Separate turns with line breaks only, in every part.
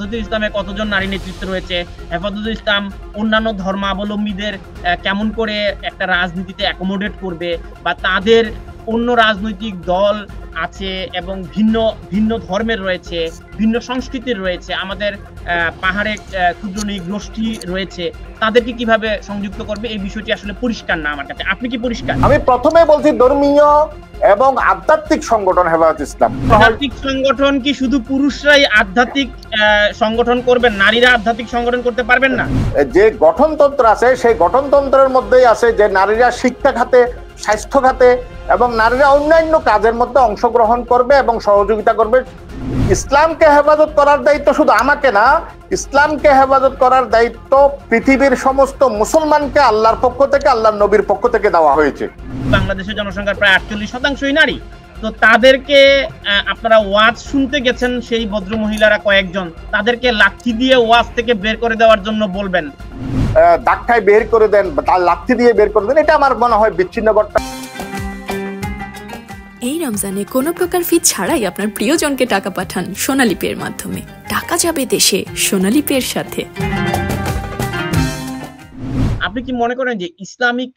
হেফাজতে ইসলামে কতজন নারী নেতৃত্ব রয়েছে, হেফাজতে ইসলাম অন্যান্য ধর্মাবলম্বীদের কেমন করে একটা রাজনীতিতে অ্যাকোমোডেট করবে, বা তাদের অন্য রাজনৈতিক দল আছে এবং ভিন্ন ভিন্ন ধর্মের রয়েছে, ভিন্ন সংস্কৃতির রয়েছে, আমাদের পাহাড়ে ক্ষুদ্র নৃগোষ্ঠী রয়েছে, তাদেরকে কিভাবে সংযুক্ত করবে, এই বিষয়টি আসলে পরিষ্কার না আমার কাছে। আপনি কি পরিষ্কার?
আমি প্রথমে বলছি ধর্মীয় এবং আধ্যাত্মিক সংগঠন হেফাজত ইসলাম।
আধ্যাত্মিক সংগঠন কি শুধু পুরুষরাই আধ্যাত্মিক সংগঠন করবেন, নারীরা আধ্যাত্মিক সংগঠন করতে পারবেন না?
যে গঠনতন্ত্র আছে সেই গঠনতন্ত্রের মধ্যেই আছে যে নারীরা শিক্ষা খাতে, স্বাস্থ্য খাতে এবং নারীরা অন্যান্য কাজের মধ্যে অংশগ্রহণ করবে এবং সহযোগিতা করবে। ইসলামকে হেফাজত করার দায়িত্ব শুধু আমাকে না, ইসলামকে হেফাজত করার দায়িত্ব পৃথিবীর সমস্ত মুসলমানকে আল্লাহর পক্ষ থেকে, আল্লাহর নবীর পক্ষ থেকে দেওয়া হয়েছে।
বাংলাদেশের জনসংখ্যার প্রায় 48%ই নারী। তো তাদেরকে আপনারা ওয়াজ শুনতে গেছেন, সেই ভদ্র মহিলারা কয়েকজন, তাদেরকে লাঠি দিয়ে ওয়াজ থেকে বের করে দেওয়ার জন্য বলবেন,
ধাক্কায় বের করে দেন, তার লাঠি দিয়ে বের করে দেন, এটা আমার মনে হয় বিচ্ছিন্ন ঘটনা।
এই রমজানে কোনো প্রকার ফি ছাড়াই আপনার প্রিয়জনকে টাকা পাঠান সোনালী পের মাধ্যমে। টাকা যাবে দেশে সোনালী পের সাথে।
আপনি কি মনে করেন যে ইসলামিক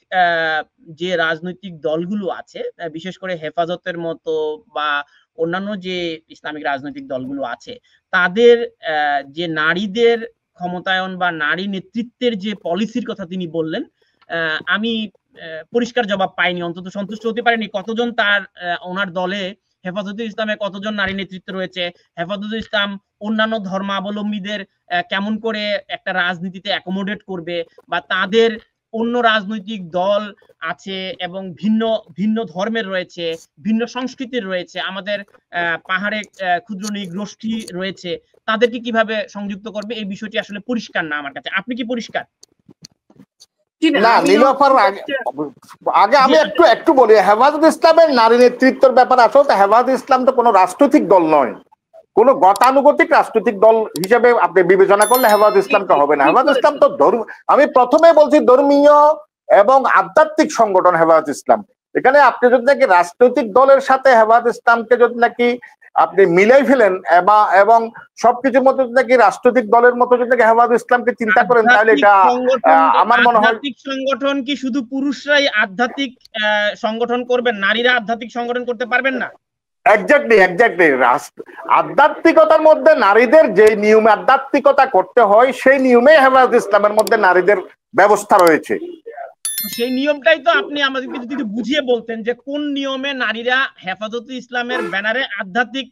যে রাজনৈতিক দলগুলো আছে, বিশেষ করে হেফাজতের মতো বা অন্যান্য যে ইসলামিক রাজনৈতিক দলগুলো আছে, তাদের যে নারীদের ক্ষমতায়ন বা নারী নেতৃত্বের যে পলিসির কথা তিনি বললেন, আমি পরিষ্কার জবাব পাইনি, অন্তত সন্তুষ্ট হতে পারিনি। কতজন তার ওনার দলে হেফাজতে ইসলামে কতজন নারী নেতৃত্ব রয়েছে, হেফাজতে ইসলাম অন্যান্য ধর্মাবলম্বীদের কেমন করে একটা রাজনীতিতে অ্যাকোমোডেট করবে, বা তাদের অন্য রাজনৈতিক দল আছে এবং ভিন্ন ভিন্ন ধর্মের রয়েছে, ভিন্ন সংস্কৃতির রয়েছে, আমাদের পাহাড়ে ক্ষুদ্র নৃগোষ্ঠী রয়েছে, তাদেরকে কিভাবে সংযুক্ত করবে, এই বিষয়টি আসলে পরিষ্কার না আমার কাছে। আপনি কি পরিষ্কার?
না নীলোফার, আগে আমি একটু বলি, হেফাজত ইসলামের নারী নেতৃত্বের ব্যাপার আসলে হেফাজত ইসলাম তো কোনো রাজনৈতিক দল নয়, কোনো গতানুগতিক রাজনৈতিক দল হিসেবে আপনি বিবেচনা করলে হেফাজত ইসলামটা হবে না। হেফাজত ইসলাম তো আমি প্রথমে বলছি ধর্মীয় এবং আধ্যাত্মিক সংগঠন হেফাজত ইসলাম। এখানে আপনি যদি নাকি রাজনৈতিক দলের সাথে হেফাজত ইসলামকে যদি নাকি আপনি মিলাই ফেলেন এবং সবকিছুর মধ্যে নাকি রাজনৈতিক দলের মতো যদি নাকি হেফাজত ইসলামকে চিন্তা করেন, তাহলে এটা আমার মনে হয়।
আধ্যাত্মিক সংগঠন কি শুধু পুরুষরাই আধ্যাত্মিক সংগঠন করবেন, নারীরা আধ্যাত্মিক সংগঠন করতে পারবেন না?
এক্স্যাক্টলি আধ্যাত্মিকতার মধ্যে নারীদের যে নিয়মে আধ্যাত্মিকতা করতে হয় সেই নিয়মে হেফাজত ইসলামের মধ্যে নারীদের ব্যবস্থা রয়েছে।
সেই নিয়মটাই তো আপনি আমাদেরকে যদি বুঝিয়ে বলতেন যে কোন নিয়মে নারীরা হেফাজতে ইসলামের ব্যানারে আধ্যাত্মিক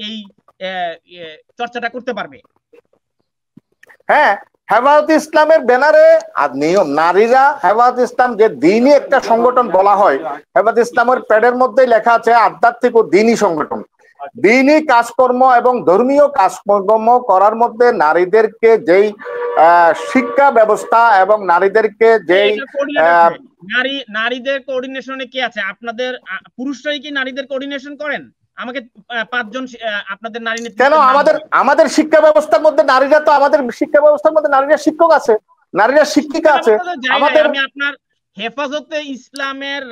এই চর্চাটা করতে পারবে।
হ্যাঁ, হেফাজত ইসলামের ব্যানারে নিয়ম, নারীরা হেফাজত ইসলাম যে দ্বীনি একটা সংগঠন বলা হয়, হেফাজত ইসলামের প্যাডের মধ্যেই লেখা আছে আধ্যাত্মিক ও দ্বীনি সংগঠন। দ্বীনি কাজকর্ম এবং ধর্মীয় কাজকর্ম করার মধ্যে নারীদেরকে যেই শিক্ষা ব্যবস্থা এবং নারীদেরকে যেই
নারীদের কোঅর্ডিনেশনে কি আছে? আপনাদের পুরুষরাই কি নারীদের কোঅর্ডিনেশন করেন? আমাকে 5 জন আপনাদের নারী নেতৃত্ব
কেন? আমাদের শিক্ষা ব্যবস্থার মধ্যে নারীরা তো, আমাদের শিক্ষা ব্যবস্থার মধ্যে নারীরা শিক্ষক আছে, নারীরা শিক্ষিকা আছে। আমাদের
আমি আপনার হেফাজতে ইসলামের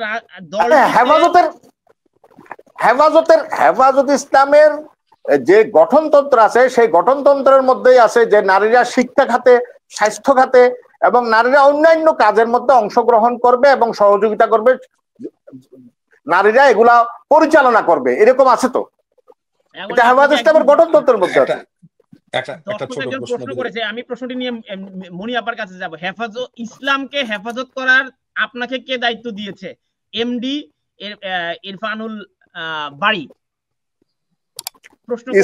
হেফাজত ইসলামের যে গঠনতন্ত্র আছে সেই গঠনতন্ত্রের মধ্যেই আছে যে নারীরা শিক্ষা খাতে, স্বাস্থ্য খাতে এবং নারীরা অন্যান্য কাজের মধ্যে অংশগ্রহণ করবে এবং সহযোগিতা করবে, নারীরা এগুলা পরিচালনা করবে, এরকম আছে তো। এটা হেফাজত ইসলামের গঠনতন্ত্রের মধ্যে আছে।
প্রশ্ন করেছে, আমি প্রশ্নটি নিয়ে মনি আপার কাছে যাব। হেফাজত ইসলামকে হেফাজত করার আপনাকে কে দায়িত্ব দিয়েছে? এমডি ইরফানুল বাড়ি প্রশ্ন করেছে।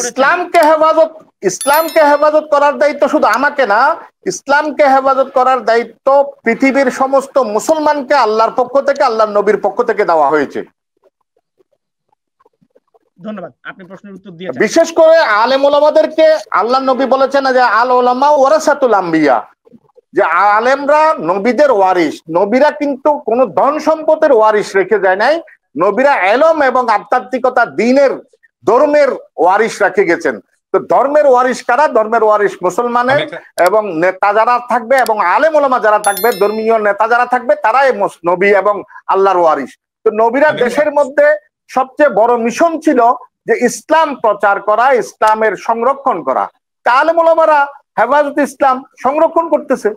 ইসলামকে হেফাজত করার দায়িত্ব শুধু আমাকে না, ইসলামকে হেফাজত করার দায়িত্ব পৃথিবীর সমস্ত মুসলমানকে আল্লাহর পক্ষ থেকে, আল্লাহর নবীর পক্ষ থেকে দেওয়া হয়েছে।
ধন্যবাদ, আপনি প্রশ্নের উত্তর দিয়েছেন।
বিশেষ করে আলেম ওলামাদেরকে আল্লাহর নবী বলেছেন যে আল ওলামা ওয়ারাসাতুল আম্বিয়া, যে আলেমরা নবীদের ওয়ারিস। নবীরা কিন্তু কোন ধন সম্পদের ওয়ারিস রেখে যায় নাই, নবীরা ইলম এবং আধ্যাত্মিকতা, দ্বীনের, ধর্মের ওয়ারিস রেখে গেছেন। তো ধর্মের ওয়ারিস কারা? ধর্মের ওয়ারিস মুসলমানের এবং নেতা যারা থাকবে এবং আলেম ওলামা যারা থাকবে, ধর্মীয় নেতা যারা থাকবে, তারাই নবী এবং আল্লাহর ওয়ারিস। তো নবীরা দেশের মধ্যে সবচেয়ে বড় মিশন ছিল যে ইসলাম প্রচার করা, ইসলামের সংরক্ষণ করা। তা আলেম ওলামারা হেফাজত ইসলাম সংরক্ষণ করতেছে।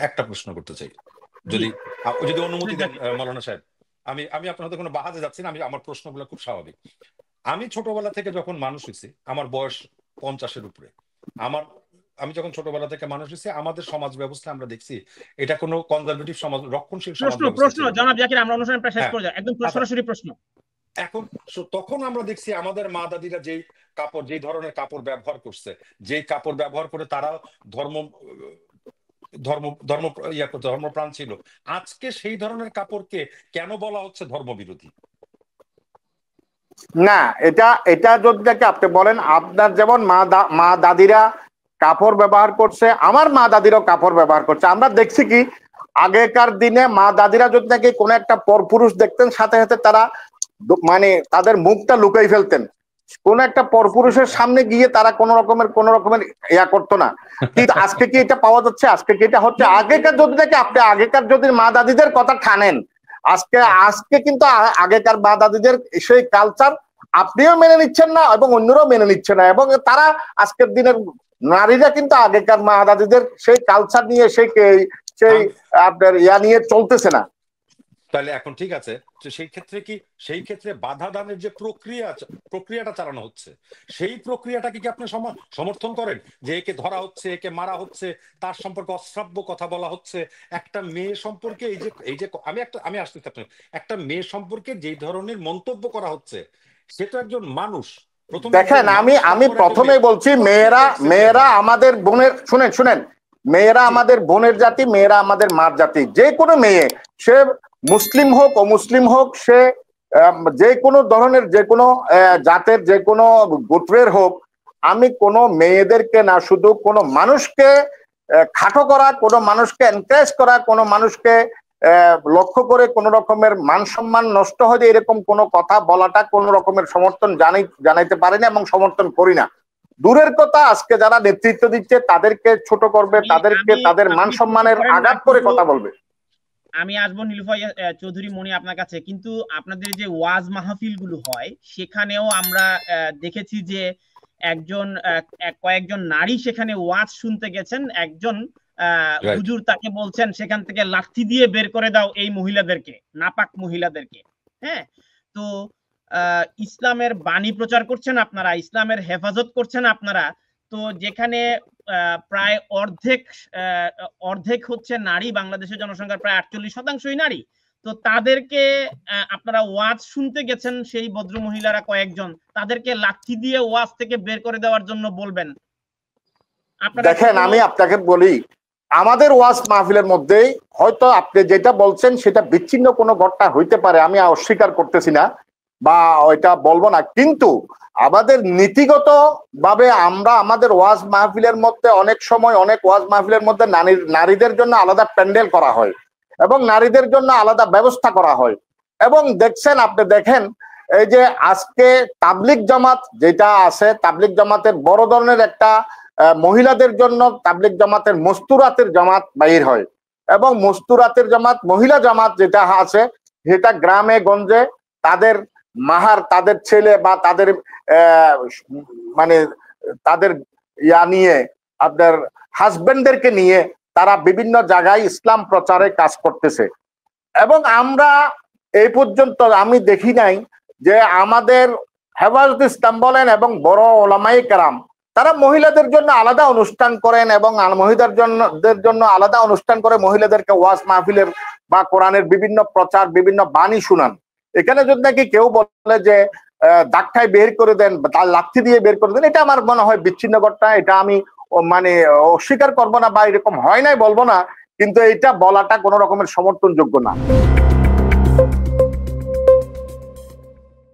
একটা প্রশ্ন করতে চাই, যদি যদি অনুমতি দেন মৌলানা সাহেব। আমি আপনাদের কোনো বাহাদে যাচ্ছি না, আমার প্রশ্নগুলো খুব স্বাভাবিক। আমি ছোটবেলা থেকে যখন মানুষ হয়েছি, আমার বয়স 50-এর উপরে, আমি যখন ছোটবেলা থেকে মানুষ হয়েছি, আমাদের সমাজ ব্যবস্থা আমরা দেখছি এটা কোনো কনজারভেটিভ সমাজ, রক্ষণশীল সমাজ ব্যবস্থা।
প্রশ্ন জনাব জাকির, আমরা অনুষ্ঠান প্রায় শেষ করে যাই, একদম সরাসরি প্রশ্ন।
এখন তখন আমরা দেখছি আমাদের মা দাদিরা যেই ধরনের কাপড় ব্যবহার করছে, যেই কাপড় ব্যবহার করে তারা ধর্মপ্রাণ ছিল, আজকে সেই ধরনের কাপড়কে কেন বলা হচ্ছে ধর্মবিরোধী?
না, এটা যদি আপনি বলেন, আপনার যেমন মা দাদিরা কাপড় ব্যবহার করছে, আমার মা দাদিরাও কাপড় ব্যবহার করছে। আমরা দেখছি কি আগেকার দিনে মা দাদিরা যদি নাকি কোনো একটা পরপুরুষ দেখতেন, সাথে সাথে তারা মানে তাদের মুখটা লুকাই ফেলতেন। কোন একটা পরপুরুষের সামনে গিয়ে তারা কোন রকমের ইয়া করতো না। কিন্তু আজকে কি এটা পাওয়া যাচ্ছে? আজকে কি এটা হচ্ছে? আগেকার যদি নাকি আপনি আগেকার যদি মা দাদিদের কথা টানেন, আজকে কিন্তু আগেকার মা দাদিদের সেই কালচার আপনিও মেনে নিচ্ছেন না এবং অন্যরাও মেনে নিচ্ছে না, এবং তারা আজকের দিনের নারীরা কিন্তু আগেকার মা দাদিদের সেই কালচার নিয়ে সেই আপনার ইয়া নিয়ে চলতেছে না।
তাহলে এখন ঠিক আছে, সেই ক্ষেত্রে বাধা দানের যে প্রক্রিয়াটা চালানো হচ্ছে, সেই প্রক্রিয়াটাকে কি আপনি সমর্থন করেন? যে একে ধরা হচ্ছে, একে মারা হচ্ছে, তার সম্পর্কে অশ্রাব্য কথা বলা হচ্ছে, একটা মেয়ে সম্পর্কে এই যে আমি আসতেছি আপনার, একটা মেয়ে সম্পর্কে যেই ধরনের মন্তব্য করা হচ্ছে, সে তো একজন মানুষ।
দেখেন, আমি প্রথমেই বলছি, মেয়েরা আমাদের বোনের, শুনেন, মেয়েরা আমাদের বোনের জাতি, মেয়েরা আমাদের মার জাতি। যে কোনো মেয়ে, সে মুসলিম হোক অমুসলিম হোক, সে যে কোনো ধরনের, যে কোনো জাতের, যে কোনো গোত্রের হোক, আমি কোনো মেয়েদেরকে না, শুধু কোনো মানুষকে খাটো করা, কোনো মানুষকে এনকারেজ করা, কোনো মানুষকে লক্ষ্য করে কোন রকমের মান সম্মান নষ্ট হয়ে এরকম কোন কথা বলাটা কোন রকমের সমর্থন জানাইতে পারি না এবং সমর্থন করি না। দূরের কথা, আজকে যারা নেতৃত্ব দিচ্ছে তাদেরকে ছোট করবে, তাদেরকে তাদের মান সম্মানের আঘাত করে কথা বলবে।
আমি আসবো নীলুফা চৌধুরী মনি আপনার কাছে, কিন্তু আপনাদের যে ওয়াজ মাহফিল গুলো হয় সেখানেও আমরা দেখেছি যে কয়েকজন নারী সেখানে ওয়াজ শুনতে গেছেন, একজন হুজুর তাকে বলছেন সেখান থেকে লাঠি দিয়ে বের করে দাও এই মহিলাদেরকে, নাপাক মহিলাদেরকে। হ্যাঁ, তো ইসলামের বাণী প্রচার করছেন আপনারা, ইসলামের হেফাজত করছেন আপনারা, তো যেখানে প্রায় অর্ধেক হচ্ছে নারী, বাংলাদেশের জনসংখ্যার প্রায় 48% নারী, তো তাদেরকে আপনারা ওয়াজ শুনতে গেছেন, সেই ভদ্র মহিলারা কয়েকজন, তাদেরকে লাঠি দিয়ে ওয়াজ থেকে বের করে দেওয়ার জন্য বলবেন?
দেখেন, আমি আপনাকে বলি, আমাদের ওয়াজ মাহফিলের মধ্যে হয়তো আপনি যেটা বলছেন সেটা বিচ্ছিন্ন কোনো ঘটনা হইতে পারে, আমি অস্বীকার করতেছি না বা ওইটা বলবো না, কিন্তু আমাদের নীতিগত ভাবে আমরা আমাদের ওয়াজ মাহফিলের মধ্যে অনেক সময় অনেক ওয়াজ মাহফিলের মধ্যে নারীদের জন্য আলাদা প্যান্ডেল করা হয় এবং নারীদের জন্য আলাদা ব্যবস্থা করা হয়। এবং আপনি দেখেন, এই যে আজকে তাবলিগ জামাত যেটা আছে, তাবলিগ জামাতের বড় ধরনের একটা মহিলাদের জন্য তাবলিগ জামাতের মস্তুরাতের জামাত বাইর হয়, এবং মস্তুরাতের জামাত, মহিলা জামাত যেটা আছে, সেটা গ্রামে গঞ্জে তাদের মাহার, তাদের ছেলে বা তাদের মানে তাদের ইয়া নিয়ে, আপনার হাজবেন্ডদেরকে নিয়ে তারা বিভিন্ন জায়গায় ইসলাম প্রচারে কাজ করতেছে। এবং আমরা এই পর্যন্ত আমি দেখি নাই যে আমাদের হেফাজত ইসলাম বলেন এবং বড় ওলামায়ে কেরাম তারা মহিলাদের জন্য আলাদা অনুষ্ঠান করেন এবং মহিলাদের জন্য আলাদা অনুষ্ঠান করে মহিলাদেরকে ওয়াজ মাহফিলের বা কোরআনের বিভিন্ন প্রচার, বিভিন্ন বাণী শুনান। এখানে যদি নাকি কেউ বলে যে ধাক্কায় বের করে দেন, তার লাঠি দিয়ে বের করে দেন, এটা আমার মনে হয় বিচ্ছিন্ন ঘটনা। এটা আমি মানে অস্বীকার করবো না বা এরকম হয় নাই বলবো না, কিন্তু এটা বলাটা কোনো রকমের সমর্থনযোগ্য না।